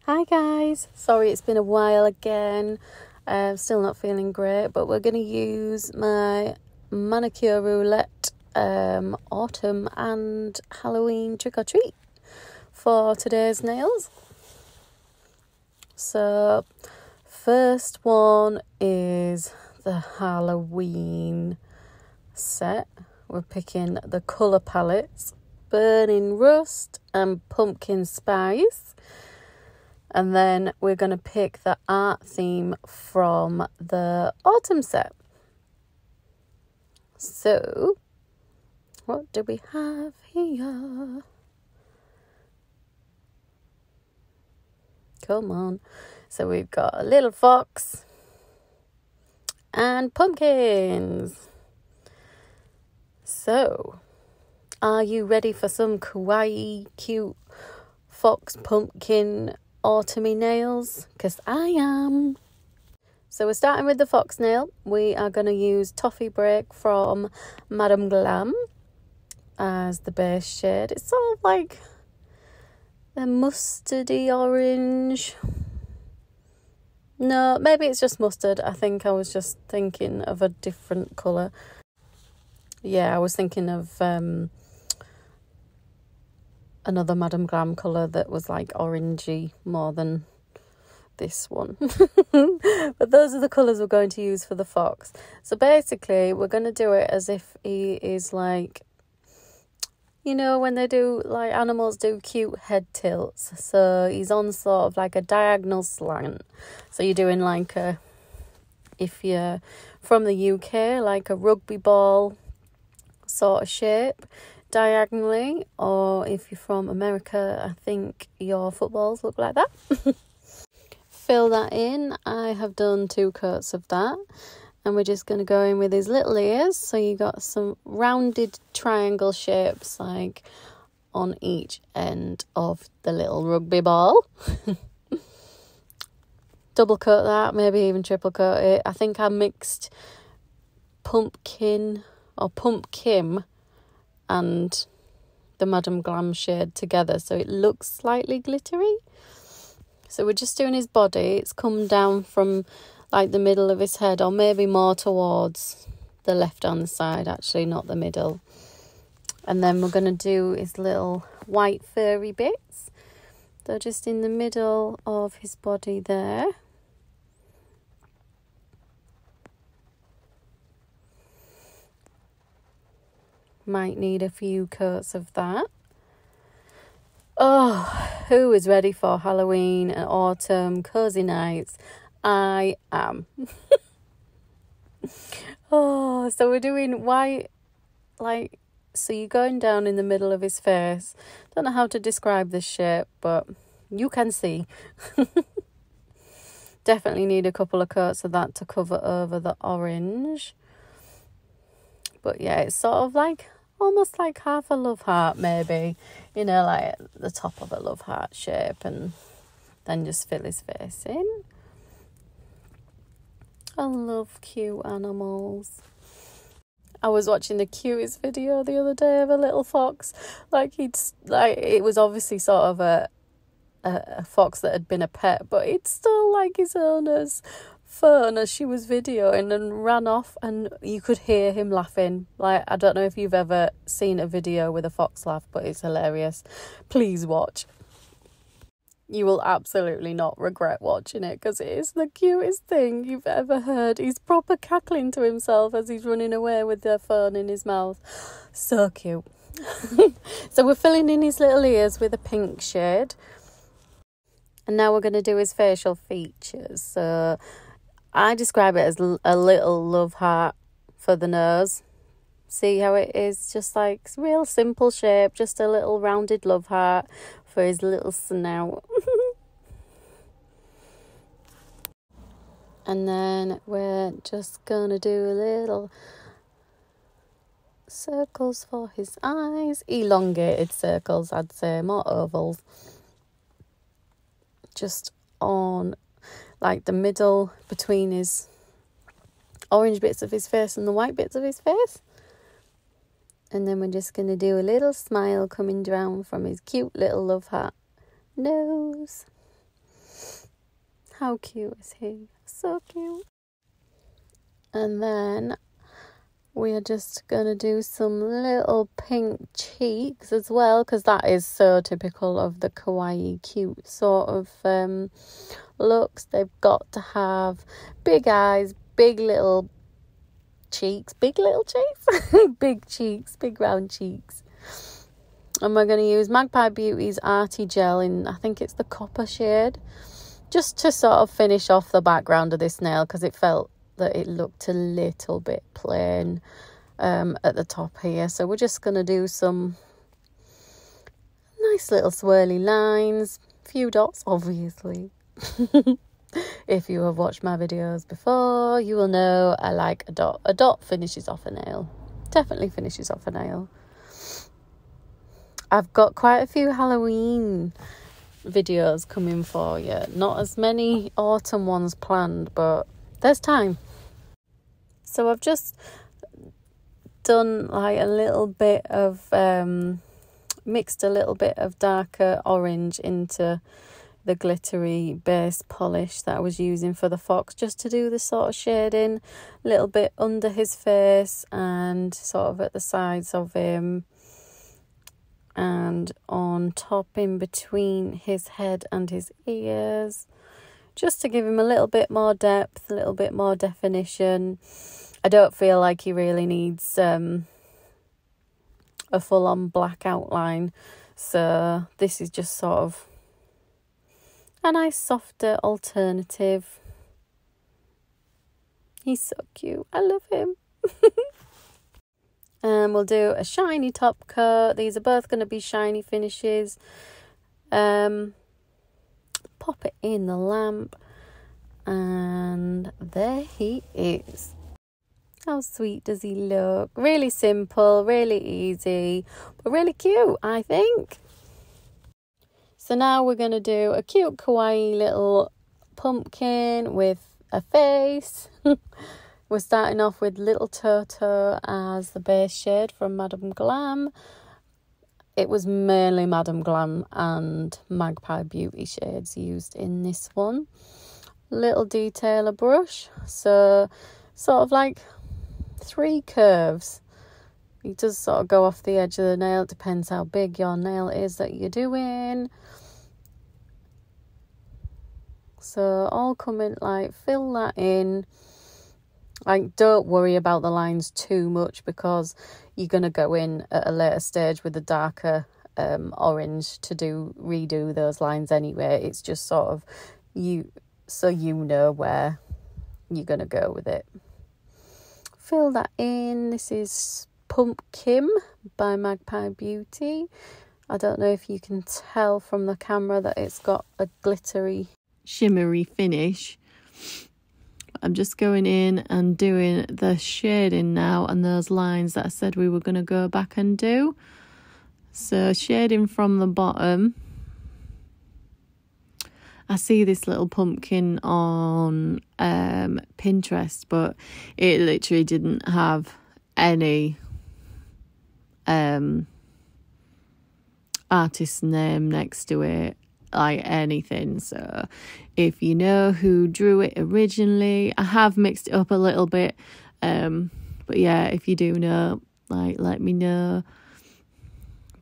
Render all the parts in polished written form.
Hi guys, sorry it's been a while again. Still not feeling great, but we're going to use my manicure roulette autumn and Halloween trick or treat for today's nails. So first one is the Halloween set. We're picking the colour palettes, Burning Rust and Pumpkin Spice. And then we're going to pick the art theme from the autumn set. So, what do we have here? Come on. So we've got a little fox and pumpkins. So, are you ready for some kawaii, cute fox pumpkin autumny nails? Because I am. So we're starting with the fox nail. We are going to use Toffee Break from Madame Glam as the base shade. It's sort of like a mustardy orange. No, maybe it's just mustard. I think I was just thinking of a different colour. Yeah, I was thinking of another Madame Glam colour that was like orangey more than this one. But those are the colours we're going to use for the fox. So basically we're going to do it as if he is like, you know, when they do, like animals do cute head tilts. So he's on sort of like a diagonal slant. So you're doing like a, if you're from the UK, like a rugby ball sort of shape diagonally, or if you're from America, I think your footballs look like that. Fill that in. I have done 2 coats of that, and we're just going to go in with his little ears. So you got some rounded triangle shapes like on each end of the little rugby ball. Double coat that, maybe even triple coat it. I think I mixed pumpkin or pumpkin and the Madame Glam shade together, so it looks slightly glittery. So we're just doing his body. It's come down from like the middle of his head, or maybe more towards the left hand side, actually, not the middle. And then we're going to do his little white furry bits. So just in the middle of his body there. Might need a few coats of that. Oh, who is ready for Halloween and autumn cozy nights? I am. Oh, so we're doing white, like, so you're going down in the middle of his face. Don't know how to describe this shape, but you can see. Definitely need a couple of coats of that to cover over the orange. But yeah, it's sort of like, almost like half a love heart maybe. You know, like the top of a love heart shape, and then just fill his face in. I love cute animals. I was watching the cutest video the other day of a little fox. Like it was obviously sort of a fox that had been a pet, but it stole like his owner's phone as she was videoing and ran off, and you could hear him laughing. Like, I don't know if you've ever seen a video with a fox laugh, but it's hilarious. Please watch. You will absolutely not regret watching it, because it is the cutest thing you've ever heard. He's proper cackling to himself as he's running away with the phone in his mouth. So cute. So we're filling in his little ears with a pink shade. And now we're going to do his facial features. So I describe it as a little love heart for the nose. See how it is? Just like real simple shape, just a little rounded love heart for his little snout. And then we're just gonna do a little circles for his eyes. Elongated circles, I'd say, more ovals. Just on like the middle between his orange bits of his face and the white bits of his face. And then we're just going to do a little smile coming down from his cute little love heart nose. How cute is he? So cute. And then we are just going to do some little pink cheeks as well, because that is so typical of the kawaii cute sort of looks. They've got to have big eyes, big little cheeks, big cheeks, big round cheeks. And we're going to use Magpie Beauty's Arty gel in, I think it's the copper shade, just to sort of finish off the background of this nail, because it felt that it looked a little bit plain at the top here. So we're just going to do some nice little swirly lines, few dots obviously. If you have watched my videos before, you will know I like a dot. A dot finishes off a nail, definitely finishes off a nail. I've got quite a few Halloween videos coming for you, not as many autumn ones planned, but there's time. So I've just done like a little bit of mixed a little bit of darker orange into the glittery base polish that I was using for the fox, just to do the sort of shading a little bit under his face and sort of at the sides of him and on top in between his head and his ears, just to give him a little bit more depth, a little bit more definition. I don't feel like he really needs a full-on black outline, so this is just sort of a nice softer alternative. He's so cute. I love him. And we'll do a shiny top coat. These are both going to be shiny finishes. Pop it in the lamp. And there he is. How sweet does he look? Really simple, really easy, but really cute, I think. So now we're going to do a cute kawaii little pumpkin with a face. We're starting off with Little Toto as the base shade from Madame Glam. It was mainly Madame Glam and Magpie Beauty shades used in this one. Little detailer brush, so sort of like 3 curves. It does sort of go off the edge of the nail. It depends how big your nail is that you're doing. So all coming, like, fill that in. Like, don't worry about the lines too much, because you're going to go in at a later stage with a darker orange to redo those lines anyway. It's just sort of so you know where you're going to go with it. Fill that in. This is Pumpkin by Magpie Beauty. I don't know if you can tell from the camera that it's got a glittery, shimmery finish. I'm just going in and doing the shading now and those lines that I said we were going to go back and do. So shading from the bottom. I see this little pumpkin on Pinterest, but it literally didn't have any artist name next to it, like anything. So if you know who drew it originally, I have mixed it up a little bit, but yeah, if you do know, like, let me know.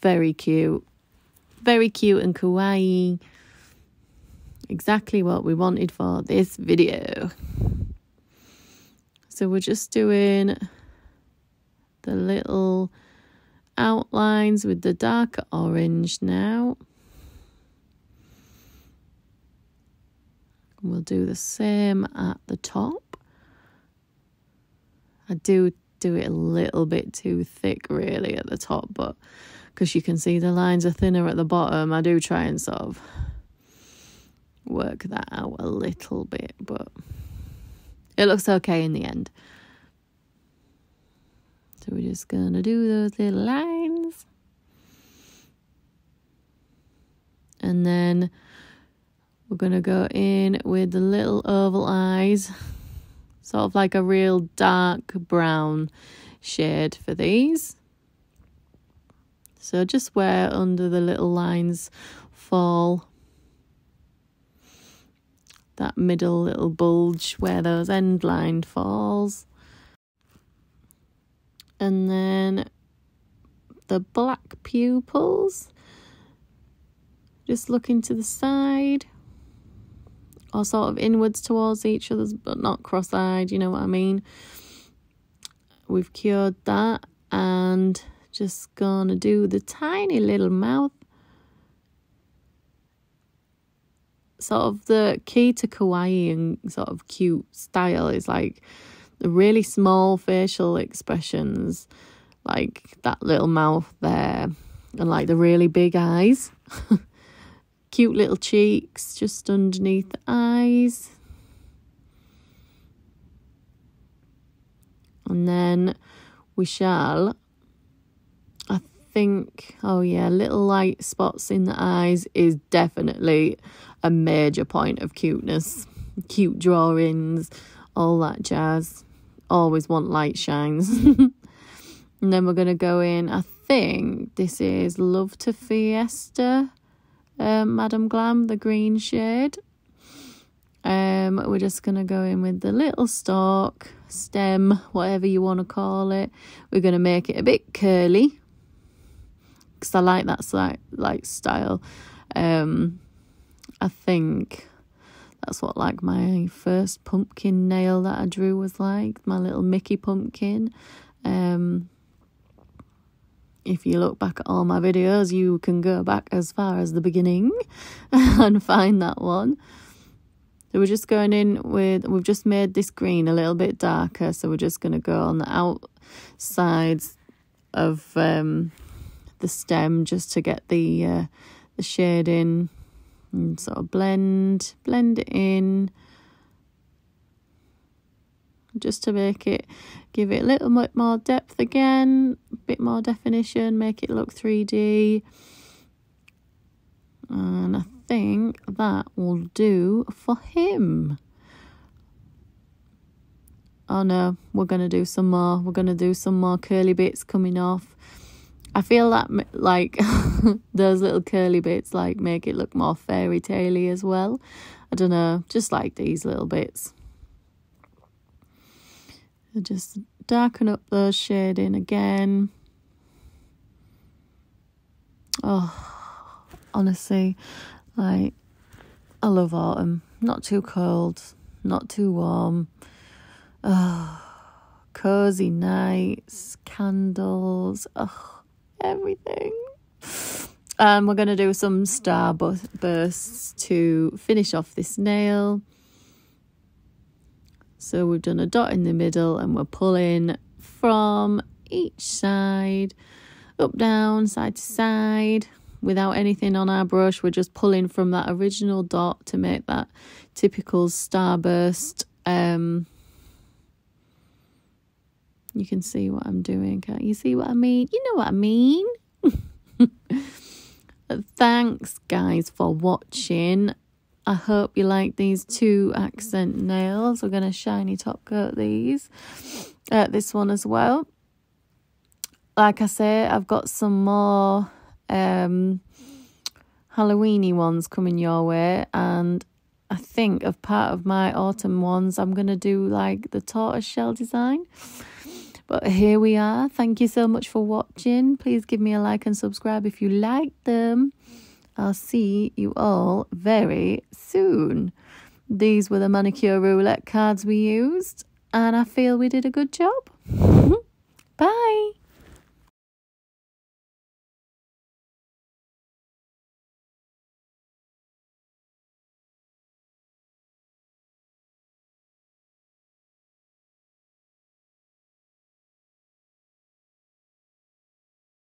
Very cute and kawaii. Exactly what we wanted for this video. So we're just doing the little outlines with the darker orange now. We'll do the same at the top. I do it a little bit too thick really at the top, but because you can see the lines are thinner at the bottom, I do try and sort of work that out a little bit, but it looks okay in the end. So we're just going to do those little lines. And then we're going to go in with the little oval eyes, sort of like a real dark brown shade for these. So just where under the little lines fall, that middle little bulge where those end line falls. And then the black pupils, just looking to the side, or sort of inwards towards each other's, but not cross-eyed, you know what I mean. We've cured that, and just gonna do the tiny little mouth. Sort of the key to kawaii and sort of cute style is like the really small facial expressions, like that little mouth there, and like the really big eyes. Cute little cheeks just underneath the eyes. And then we shall, I think, oh yeah, little light spots in the eyes is definitely a major point of cuteness. Cute drawings, all that jazz. Always want light shines. And then we're going to go in, I think this is Love to Fiesta, Madam Glam, the green shade. We're just going to go in with the little stalk, stem, whatever you want to call it. We're going to make it a bit curly, because I like that like style. I think that's what like my first pumpkin nail that I drew was like, my little Mickey pumpkin. If you look back at all my videos, you can go back as far as the beginning and find that one. So we're just going in with, we've just made this green a little bit darker, so we're just going to go on the outsides of the stem just to get the shade in, and sort of blend it in, just to make it, give it a little bit more depth again, a bit more definition, make it look 3D. And I think that will do for him. Oh no, we're going to do some more. We're going to do some more curly bits coming off. I feel that like those little curly bits like make it look more fairy tale-y as well. I don't know, just like these little bits. Just darken up those shading again. Oh, honestly, like, I love autumn. Not too cold, not too warm. Oh, cozy nights, candles, everything. And we're going to do some starbursts to finish off this nail. So we've done a dot in the middle, and we're pulling from each side, up, down, side to side, without anything on our brush. We're just pulling from that original dot to make that typical starburst. You can see what I'm doing, can't you see what I mean? You know what I mean. Thanks, guys, for watching. I hope you like these two accent nails. We're going to shiny top coat these. This one as well. Like I say, I've got some more Halloween-y ones coming your way. And I think of part of my autumn ones, I'm going to do like the tortoise shell design. But here we are. Thank you so much for watching. Please give me a like and subscribe if you like them. I'll see you all very soon. These were the manicure roulette cards we used, and I feel we did a good job. Bye.